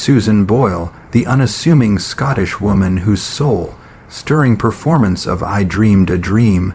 Susan Boyle, the unassuming Scottish woman whose soul-stirring performance of I Dreamed a Dream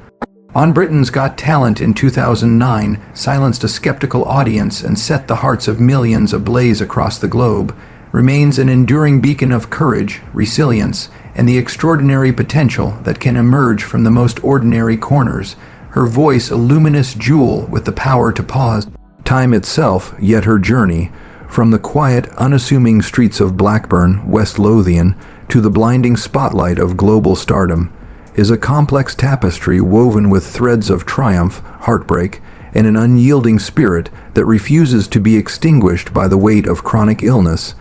on Britain's Got Talent in 2009 silenced a skeptical audience and set the hearts of millions ablaze across the globe, remains an enduring beacon of courage, resilience, and the extraordinary potential that can emerge from the most ordinary corners, her voice a luminous jewel with the power to pause time itself, yet her journey, from the quiet, unassuming streets of Blackburn, West Lothian, to the blinding spotlight of global stardom, is a complex tapestry woven with threads of triumph, heartbreak, and an unyielding spirit that refuses to be extinguished by the weight of chronic illness,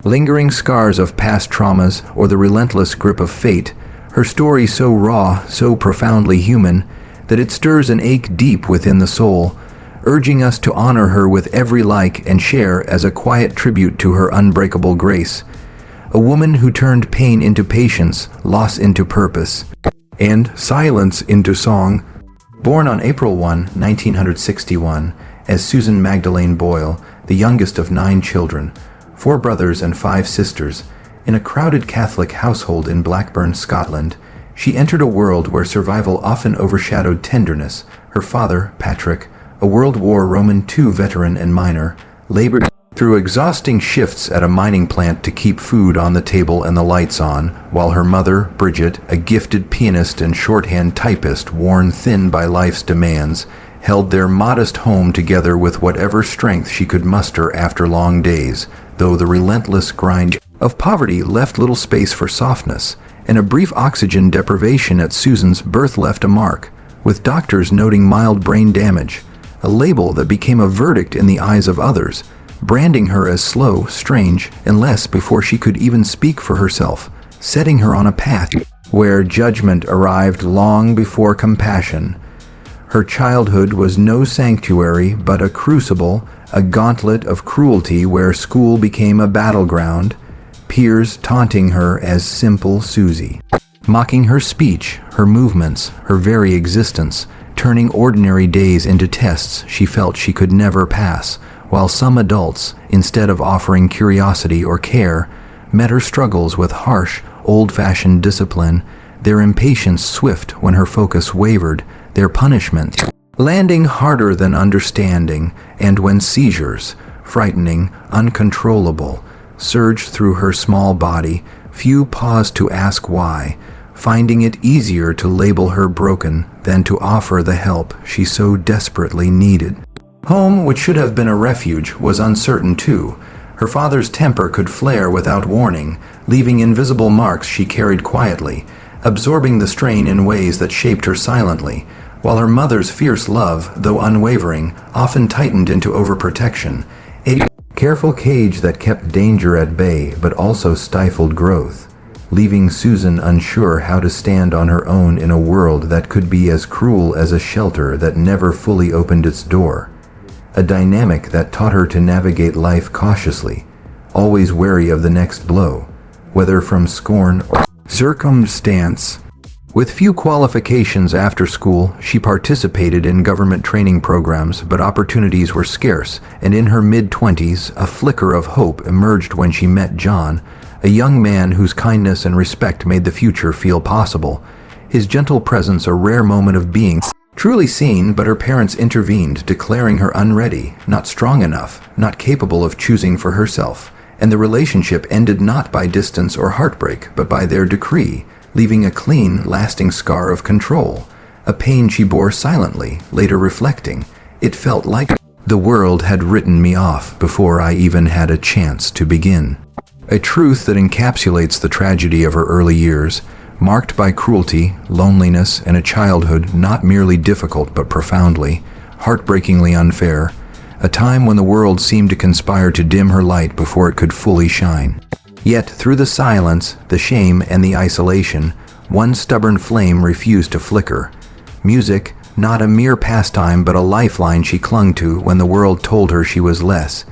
lingering scars of past traumas, or the relentless grip of fate. Her story so raw, so profoundly human, that it stirs an ache deep within the soul, urging us to honor her with every like and share as a quiet tribute to her unbreakable grace. A woman who turned pain into patience, loss into purpose, and silence into song. Born on April 1, 1961, as Susan Magdalene Boyle, the youngest of 9 children, 4 brothers and 5 sisters, in a crowded Catholic household in Blackburn, Scotland, she entered a world where survival often overshadowed tenderness. Her father, Patrick, a World War Roman II veteran and miner, labored through exhausting shifts at a mining plant to keep food on the table and the lights on, while her mother, Bridget, a gifted pianist and shorthand typist worn thin by life's demands, held their modest home together with whatever strength she could muster after long days, though the relentless grind of poverty left little space for softness, and a brief oxygen deprivation at Susan's birth left a mark, with doctors noting mild brain damage, a label that became a verdict in the eyes of others, branding her as slow, strange, and less before she could even speak for herself, setting her on a path where judgment arrived long before compassion. Her childhood was no sanctuary but a crucible, a gauntlet of cruelty where school became a battleground, peers taunting her as simple Susie, mocking her speech, her movements, her very existence, turning ordinary days into tests she felt she could never pass, while some adults, instead of offering curiosity or care, met her struggles with harsh, old-fashioned discipline, their impatience swift when her focus wavered, their punishment landing harder than understanding, and when seizures, frightening, uncontrollable, surged through her small body, few paused to ask why, finding it easier to label her broken than to offer the help she so desperately needed. Home, which should have been a refuge, was uncertain too. Her father's temper could flare without warning, leaving invisible marks she carried quietly, absorbing the strain in ways that shaped her silently, while her mother's fierce love, though unwavering, often tightened into overprotection, a careful cage that kept danger at bay but also stifled growth, leaving Susan unsure how to stand on her own in a world that could be as cruel as a shelter that never fully opened its door. A dynamic that taught her to navigate life cautiously, always wary of the next blow, whether from scorn or circumstance. With few qualifications after school, she participated in government training programs, but opportunities were scarce, and in her mid-20s, a flicker of hope emerged when she met John, a young man whose kindness and respect made the future feel possible. His gentle presence a rare moment of being truly seen, but her parents intervened, declaring her unready, not strong enough, not capable of choosing for herself, and the relationship ended not by distance or heartbreak, but by their decree, leaving a clean, lasting scar of control, a pain she bore silently, later reflecting. It felt like the world had written me off before I even had a chance to begin. A truth that encapsulates the tragedy of her early years, marked by cruelty, loneliness, and a childhood not merely difficult but profoundly, heartbreakingly unfair, a time when the world seemed to conspire to dim her light before it could fully shine. Yet through the silence, the shame, and the isolation, one stubborn flame refused to flicker. Music, not a mere pastime but a lifeline she clung to when the world told her she was less.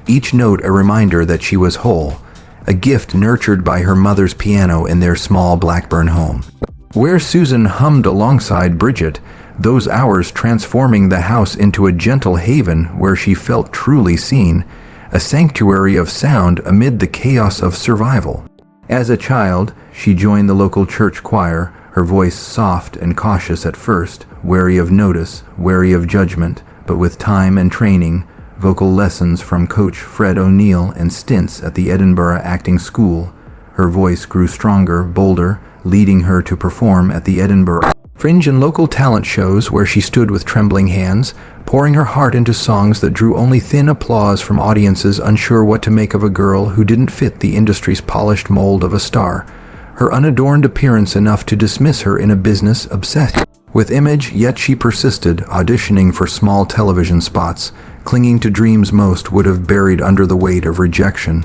Each note a reminder that she was whole, a gift nurtured by her mother's piano in their small Blackburn home, where Susan hummed alongside Bridget, those hours transforming the house into a gentle haven where she felt truly seen, a sanctuary of sound amid the chaos of survival. As a child, she joined the local church choir, her voice soft and cautious at first, wary of notice, wary of judgment, but with time and training, vocal lessons from coach Fred O'Neill and stints at the Edinburgh Acting School, her voice grew stronger, bolder, leading her to perform at the Edinburgh Fringe and local talent shows where she stood with trembling hands, pouring her heart into songs that drew only thin applause from audiences unsure what to make of a girl who didn't fit the industry's polished mold of a star. Her unadorned appearance enough to dismiss her in a business obsessed with image, yet she persisted, auditioning for small television spots, clinging to dreams most would have buried under the weight of rejection.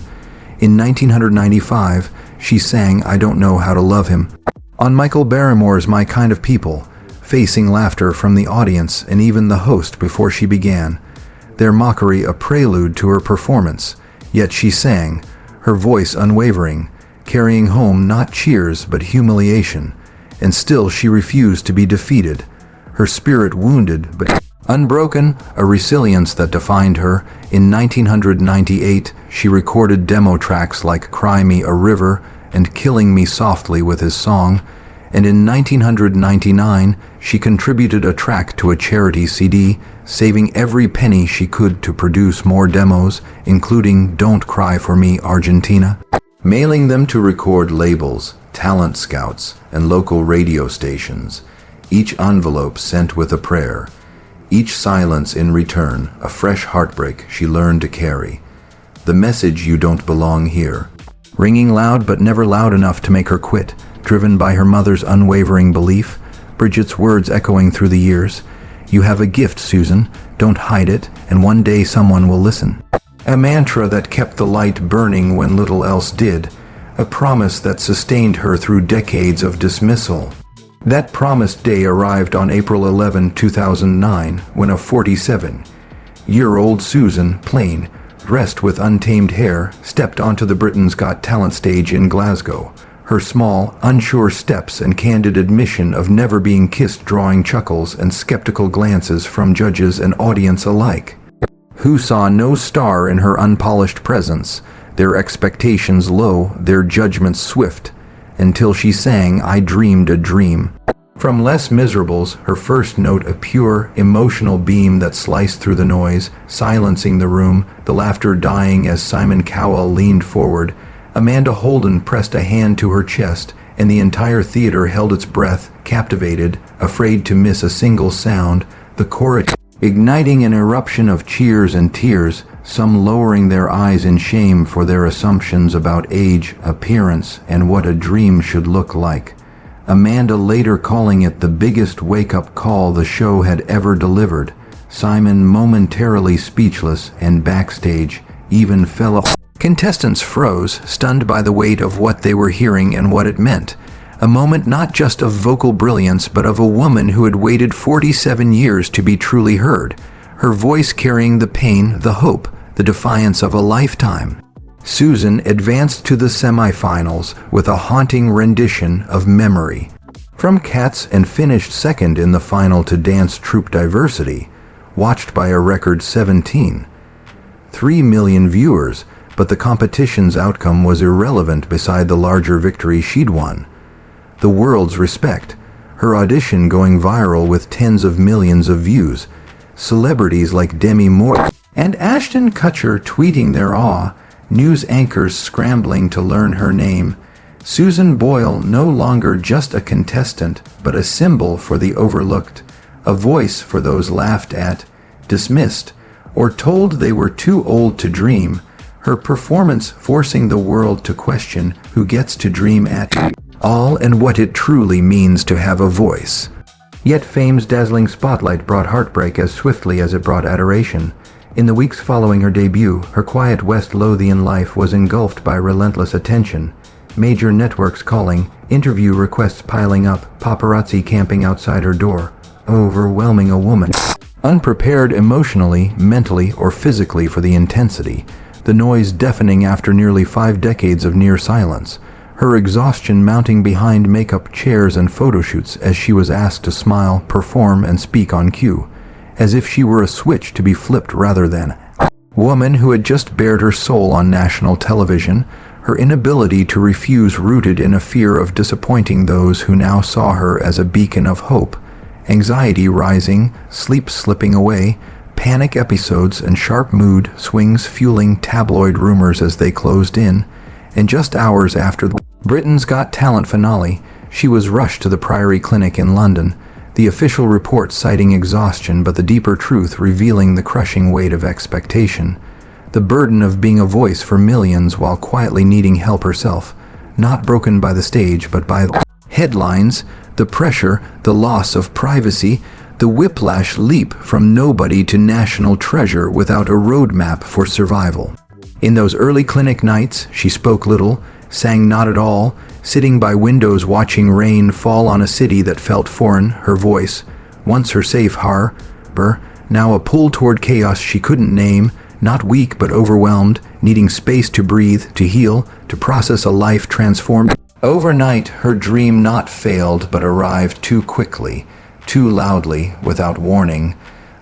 In 1995, she sang I Don't Know How to Love Him on Michael Barrymore's My Kind of People, facing laughter from the audience and even the host before she began, their mockery a prelude to her performance. Yet she sang, her voice unwavering, carrying home not cheers but humiliation, and still she refused to be defeated, her spirit wounded but unbroken, a resilience that defined her. In 1998, she recorded demo tracks like Cry Me a River and Killing Me Softly with his song, and in 1999, she contributed a track to a charity CD, saving every penny she could to produce more demos, including Don't Cry for Me, Argentina, mailing them to record labels, talent scouts, and local radio stations, each envelope sent with a prayer, each silence in return, a fresh heartbreak she learned to carry. The message you don't belong here, ringing loud but never loud enough to make her quit, driven by her mother's unwavering belief, Bridget's words echoing through the years, you have a gift, Susan, don't hide it, and one day someone will listen. A mantra that kept the light burning when little else did, a promise that sustained her through decades of dismissal. That promised day arrived on April 11, 2009, when a 47-year-old Susan, plain, dressed with untamed hair, stepped onto the Britain's Got Talent stage in Glasgow, her small, unsure steps and candid admission of never being kissed drawing chuckles and skeptical glances from judges and audience alike, who saw no star in her unpolished presence, their expectations low, their judgments swift, until she sang I Dreamed a Dream. From Les Miserables, her first note a pure, emotional beam that sliced through the noise, silencing the room, the laughter dying as Simon Cowell leaned forward. Amanda Holden pressed a hand to her chest, and the entire theater held its breath, captivated, afraid to miss a single sound, the chorus igniting an eruption of cheers and tears, some lowering their eyes in shame for their assumptions about age, appearance, and what a dream should look like. Amanda later calling it the biggest wake-up call the show had ever delivered. Simon momentarily speechless, and backstage, even fellow contestants froze, stunned by the weight of what they were hearing and what it meant. A moment not just of vocal brilliance, but of a woman who had waited 47 years to be truly heard, her voice carrying the pain, the hope, the defiance of a lifetime. Susan advanced to the semifinals with a haunting rendition of Memory from Cats and finished second in the final to Dance Troupe Diversity, watched by a record 17.3 million viewers, but the competition's outcome was irrelevant beside the larger victory she'd won. The world's respect, her audition going viral with tens of millions of views, celebrities like Demi Moore and Ashton Kutcher tweeting their awe, news anchors scrambling to learn her name. Susan Boyle no longer just a contestant, but a symbol for the overlooked, a voice for those laughed at, dismissed, or told they were too old to dream, her performance forcing the world to question who gets to dream at all and what it truly means to have a voice. Yet fame's dazzling spotlight brought heartbreak as swiftly as it brought adoration. In the weeks following her debut, her quiet West Lothian life was engulfed by relentless attention. Major networks calling, interview requests piling up, paparazzi camping outside her door, overwhelming a woman unprepared emotionally, mentally, or physically for the intensity, the noise deafening after nearly 5 decades of near silence, her exhaustion mounting behind makeup chairs and photo shoots as she was asked to smile, perform, and speak on cue, as if she were a switch to be flipped rather than woman who had just bared her soul on national television, her inability to refuse rooted in a fear of disappointing those who now saw her as a beacon of hope, anxiety rising, sleep slipping away, panic episodes and sharp mood swings fueling tabloid rumors as they closed in, and just hours after the Britain's Got Talent finale, she was rushed to the Priory Clinic in London, the official report citing exhaustion but the deeper truth revealing the crushing weight of expectation, the burden of being a voice for millions while quietly needing help herself, not broken by the stage but by the headlines, the pressure, the loss of privacy, the whiplash leap from nobody to national treasure without a roadmap for survival. In those early clinic nights, she spoke little, sang not at all, sitting by windows watching rain fall on a city that felt foreign, her voice, once her safe harbor, now a pull toward chaos she couldn't name, not weak but overwhelmed, needing space to breathe, to heal, to process a life transformed. Overnight, her dream not failed but arrived too quickly, too loudly, without warning,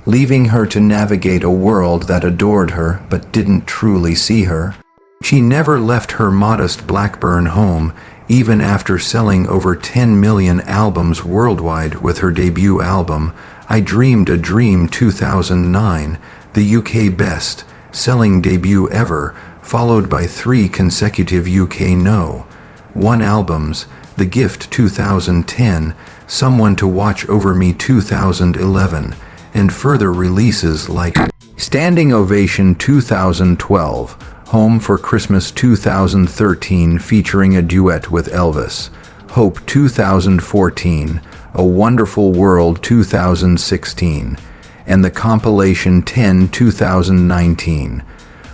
leaving her to navigate a world that adored her but didn't truly see her. She never left her modest Blackburn home, even after selling over 10 million albums worldwide with her debut album, I Dreamed a Dream 2009, the UK best-selling debut ever, followed by 3 consecutive UK No. 1 albums, The Gift 2010, Someone to Watch Over Me 2011, and further releases like Standing Ovation 2012, Home for Christmas 2013 featuring a duet with Elvis, Hope 2014, A Wonderful World 2016, and the compilation 10 2019.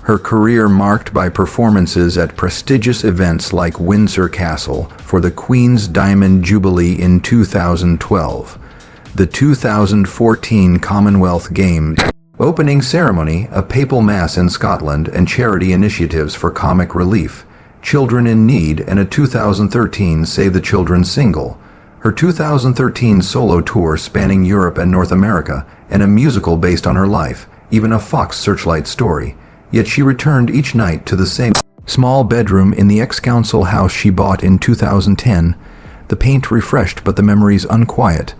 Her career marked by performances at prestigious events like Windsor Castle for the Queen's Diamond Jubilee in 2012, the 2014 Commonwealth Games opening ceremony, a papal mass in Scotland, and charity initiatives for comic relief, children in need, and a 2013 Save the Children single. Her 2013 solo tour spanning Europe and North America, and a musical based on her life, even a Fox Searchlight story. Yet she returned each night to the same small bedroom in the ex-council house she bought in 2010, the paint refreshed but the memories unquiet,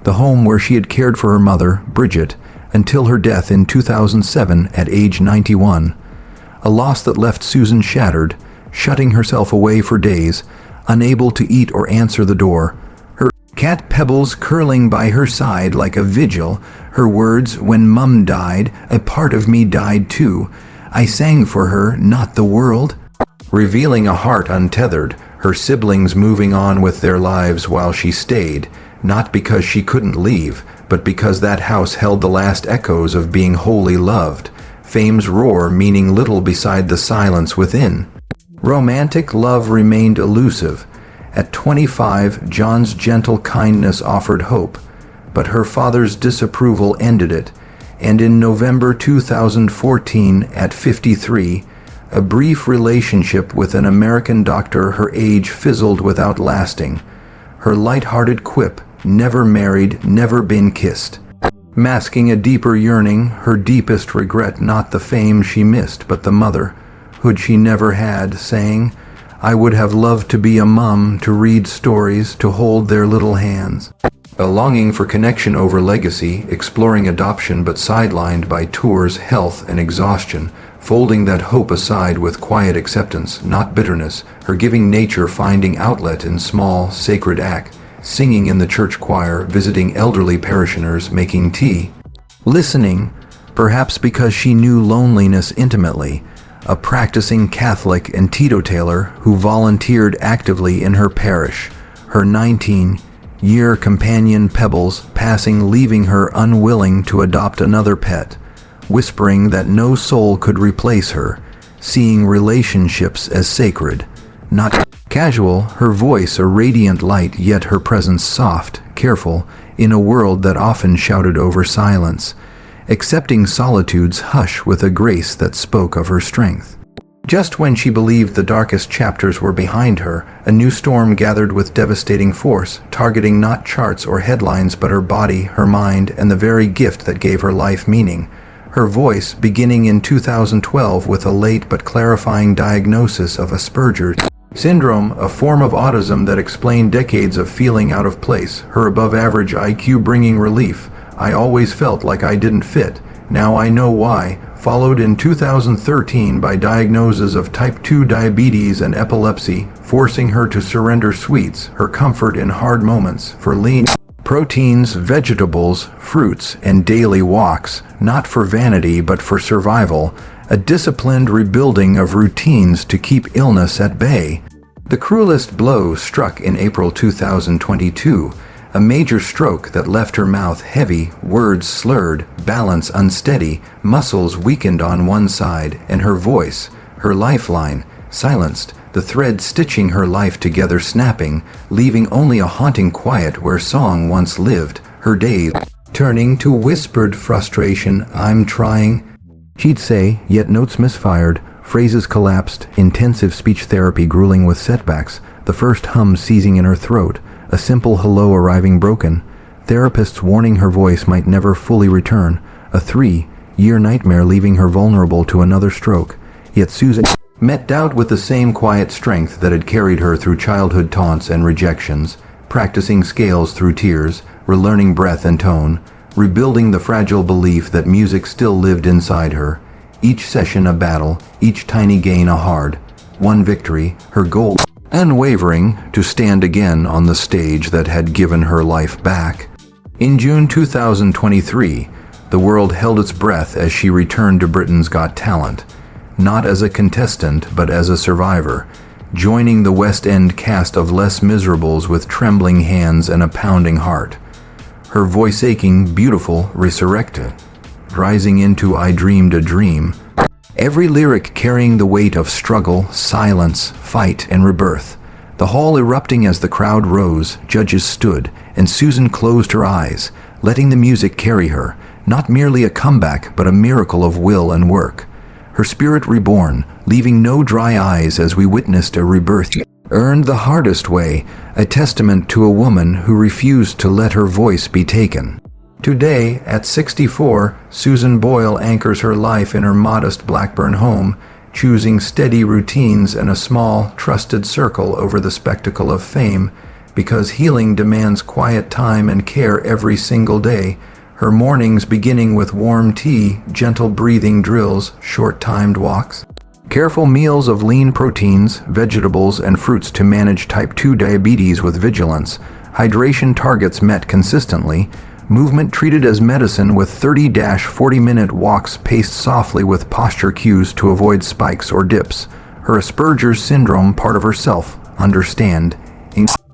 the home where she had cared for her mother, Bridget, until her death in 2007 at age 91. A loss that left Susan shattered, shutting herself away for days, unable to eat or answer the door, her cat Pebbles curling by her side like a vigil, her words, when Mum died, a part of me died too. I sang for her, not the world. Revealing a heart untethered, her siblings moving on with their lives while she stayed, not because she couldn't leave, but because that house held the last echoes of being wholly loved, fame's roar meaning little beside the silence within. Romantic love remained elusive. At 25, John's gentle kindness offered hope, but her father's disapproval ended it, and in November 2014, at 53, a brief relationship with an American doctor her age fizzled without lasting. Her light-hearted quip, never married, never been kissed, masking a deeper yearning, her deepest regret not the fame she missed but the motherhood she never had, saying, I would have loved to be a mum, to read stories, to hold their little hands. A longing for connection over legacy, exploring adoption but sidelined by tours, health, and exhaustion, folding that hope aside with quiet acceptance, not bitterness, her giving nature finding outlet in small, sacred act, singing in the church choir, visiting elderly parishioners, making tea, listening, perhaps because she knew loneliness intimately, a practicing Catholic and teetotaler who volunteered actively in her parish, her 19-year companion Pebbles passing, leaving her unwilling to adopt another pet, whispering that no soul could replace her, seeing relationships as sacred, not casual, her voice a radiant light, yet her presence soft, careful, in a world that often shouted over silence, accepting solitude's hush with a grace that spoke of her strength. Just when she believed the darkest chapters were behind her, a new storm gathered with devastating force, targeting not charts or headlines but her body, her mind, and the very gift that gave her life meaning, Her voice, beginning in 2012 with a late but clarifying diagnosis of Asperger's syndrome, a form of autism that explained decades of feeling out of place, her above-average IQ bringing relief. I always felt like I didn't fit. Now I know why. Followed in 2013 by diagnoses of type 2 diabetes and epilepsy, forcing her to surrender sweets, her comfort in hard moments, for lean proteins, vegetables, fruits, and daily walks, not for vanity but for survival, a disciplined rebuilding of routines to keep illness at bay. The cruelest blow struck in April 2022, a major stroke that left her mouth heavy, words slurred, balance unsteady, muscles weakened on one side, and her voice, her lifeline, silenced, the thread stitching her life together snapping, leaving only a haunting quiet where song once lived, her days turning to whispered frustration. I'm trying, she'd say, yet notes misfired, phrases collapsed, intensive speech therapy grueling with setbacks, the first hum seizing in her throat, a simple hello arriving broken, therapists warning her voice might never fully return, a 3-year nightmare leaving her vulnerable to another stroke. Yet Susan met doubt with the same quiet strength that had carried her through childhood taunts and rejections, practicing scales through tears, relearning breath and tone, rebuilding the fragile belief that music still lived inside her. Each session a battle, each tiny gain a hard-won victory, her goal unwavering to stand again on the stage that had given her life back. In June 2023, the world held its breath as she returned to Britain's Got Talent, not as a contestant but as a survivor, joining the West End cast of Les Miserables with trembling hands and a pounding heart. Her voice aching, beautiful, resurrected, rising into I Dreamed a Dream, every lyric carrying the weight of struggle, silence, fight, and rebirth. The hall erupting as the crowd rose, judges stood, and Susan closed her eyes, letting the music carry her, not merely a comeback but a miracle of will and work. Her spirit reborn, leaving no dry eyes as we witnessed a rebirth earned the hardest way, a testament to a woman who refused to let her voice be taken. Today, at 64, Susan Boyle anchors her life in her modest Blackburn home, choosing steady routines and a small, trusted circle over the spectacle of fame, because healing demands quiet time and care every single day, her mornings beginning with warm tea, gentle breathing drills, short-timed walks, careful meals of lean proteins, vegetables, and fruits to manage type 2 diabetes with vigilance, hydration targets met consistently, movement treated as medicine with 30-40-minute walks paced softly with posture cues to avoid spikes or dips. Her Asperger's syndrome part of herself, understand,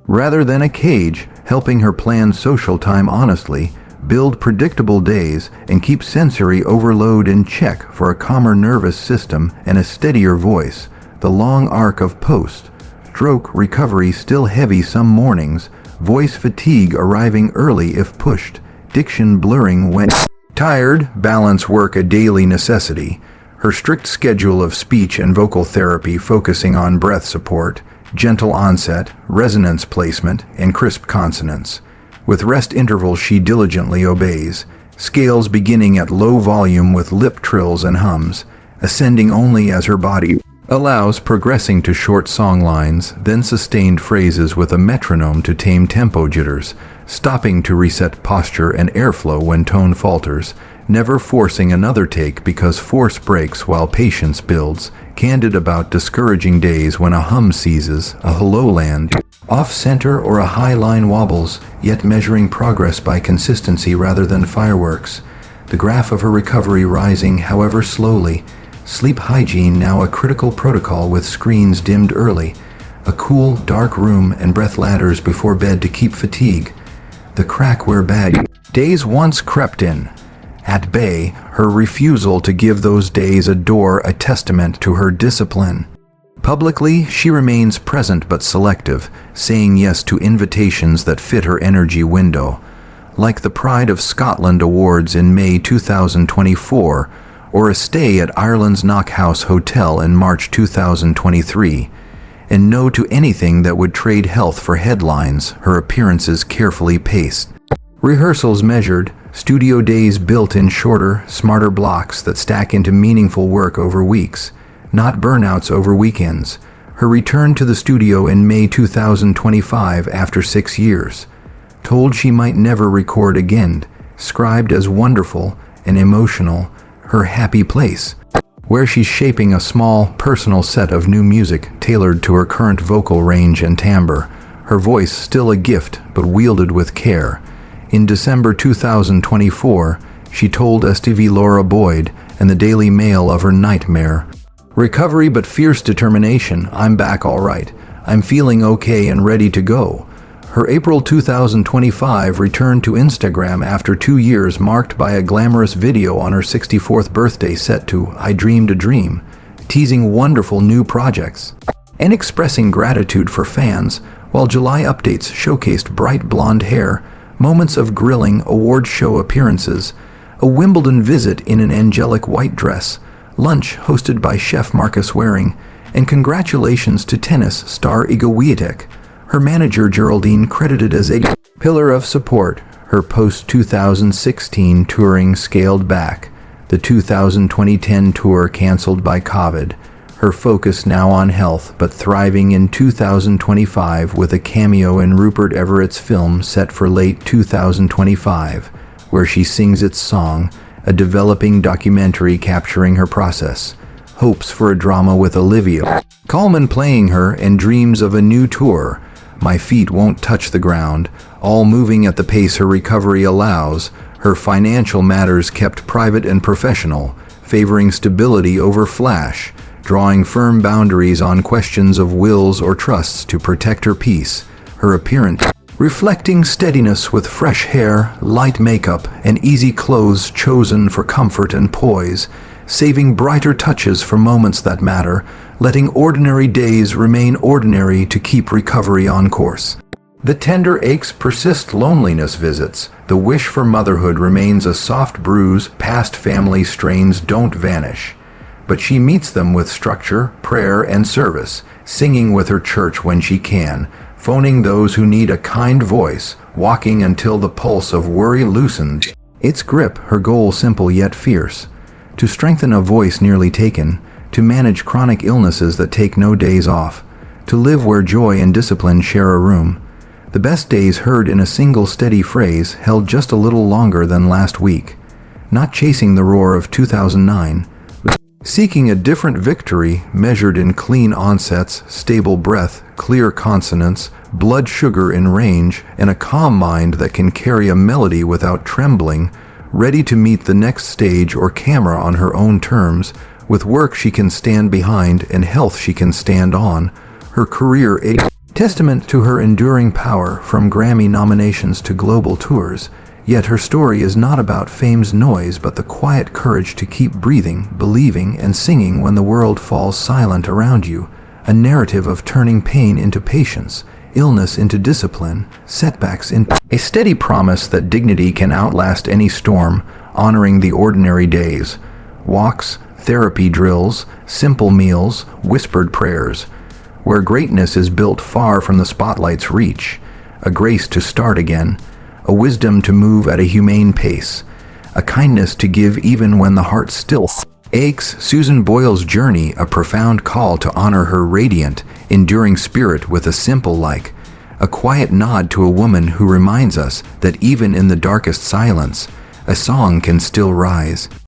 rather than a cage, helping her plan social time honestly, build predictable days, and keep sensory overload in check for a calmer nervous system and a steadier voice. The long arc of post-stroke recovery still heavy some mornings, voice fatigue arriving early if pushed, diction blurring when tired, balance work a daily necessity, her strict schedule of speech and vocal therapy focusing on breath support, gentle onset, resonance placement, and crisp consonants. With rest intervals she diligently obeys, scales beginning at low volume with lip trills and hums, ascending only as her body allows, progressing to short song lines, then sustained phrases with a metronome to tame tempo jitters, stopping to reset posture and airflow when tone falters, never forcing another take because force breaks while patience builds, candid about discouraging days when a hum seizes, a hello land off-center or a high line wobbles, yet measuring progress by consistency rather than fireworks. The graph of her recovery rising, however slowly. Sleep hygiene now a critical protocol with screens dimmed early, a cool, dark room and breath ladders before bed to keep fatigue. The crack where bad days once crept in. At bay, her refusal to give those days a door, a testament to her discipline. Publicly, she remains present but selective, saying yes to invitations that fit her energy window, like the Pride of Scotland Awards in May 2024, or a stay at Ireland's Knockhouse Hotel in March 2023, and no to anything that would trade health for headlines, her appearances carefully paced. Rehearsals measured, studio days built in shorter, smarter blocks that stack into meaningful work over weeks, not burnouts over weekends. Her return to the studio in May 2025 after 6 years. Told she might never record again, scribed as wonderful and emotional, her happy place, where she's shaping a small, personal set of new music tailored to her current vocal range and timbre. Her voice still a gift, but wielded with care. In December 2024, she told STV Laura Boyd and the Daily Mail of her nightmare. Recovery but fierce determination, I'm back all right. I'm feeling okay and ready to go. Her April 2025 return to Instagram after 2 years marked by a glamorous video on her 64th birthday set to I Dreamed a Dream, teasing wonderful new projects and expressing gratitude for fans, while July updates showcased bright blonde hair, moments of grilling award show appearances, a Wimbledon visit in an angelic white dress, lunch hosted by chef Marcus Waring, and congratulations to tennis star Iga Swiatek. Her manager Geraldine credited as a pillar of support. Her post-2016 touring scaled back, the 2020-10 tour cancelled by COVID. Her focus now on health, but thriving in 2025 with a cameo in Rupert Everett's film set for late 2025, where she sings its song, a developing documentary capturing her process. Hopes for a drama with Olivia Colman playing her, and dreams of a new tour. My feet won't touch the ground, all moving at the pace her recovery allows. Her financial matters kept private and professional, favoring stability over flash, drawing firm boundaries on questions of wills or trusts to protect her peace. Her appearance reflecting steadiness with fresh hair, light makeup, and easy clothes chosen for comfort and poise, saving brighter touches for moments that matter, letting ordinary days remain ordinary to keep recovery on course. The tender aches persist, loneliness visits. The wish for motherhood remains a soft bruise, past family strains don't vanish. But she meets them with structure, prayer, and service, singing with her church when she can, phoning those who need a kind voice, walking until the pulse of worry loosens its grip, her goal simple yet fierce. To strengthen a voice nearly taken, to manage chronic illnesses that take no days off, to live where joy and discipline share a room. The best days heard in a single steady phrase held just a little longer than last week. Not chasing the roar of 2009, but seeking a different victory measured in clean onsets, stable breath, clear consonants, blood sugar in range, and a calm mind that can carry a melody without trembling, ready to meet the next stage or camera on her own terms, with work she can stand behind and health she can stand on. Her career a testament to her enduring power, from Grammy nominations to global tours. Yet her story is not about fame's noise, but the quiet courage to keep breathing, believing, and singing when the world falls silent around you. A narrative of turning pain into patience, illness into discipline, setbacks into a steady promise that dignity can outlast any storm, honoring the ordinary days. Walks, therapy drills, simple meals, whispered prayers, where greatness is built far from the spotlight's reach. A grace to start again, a wisdom to move at a humane pace, a kindness to give even when the heart still aches. Susan Boyle's journey, a profound call to honor her radiant, enduring spirit with a simple like, a quiet nod to a woman who reminds us that even in the darkest silence, a song can still rise.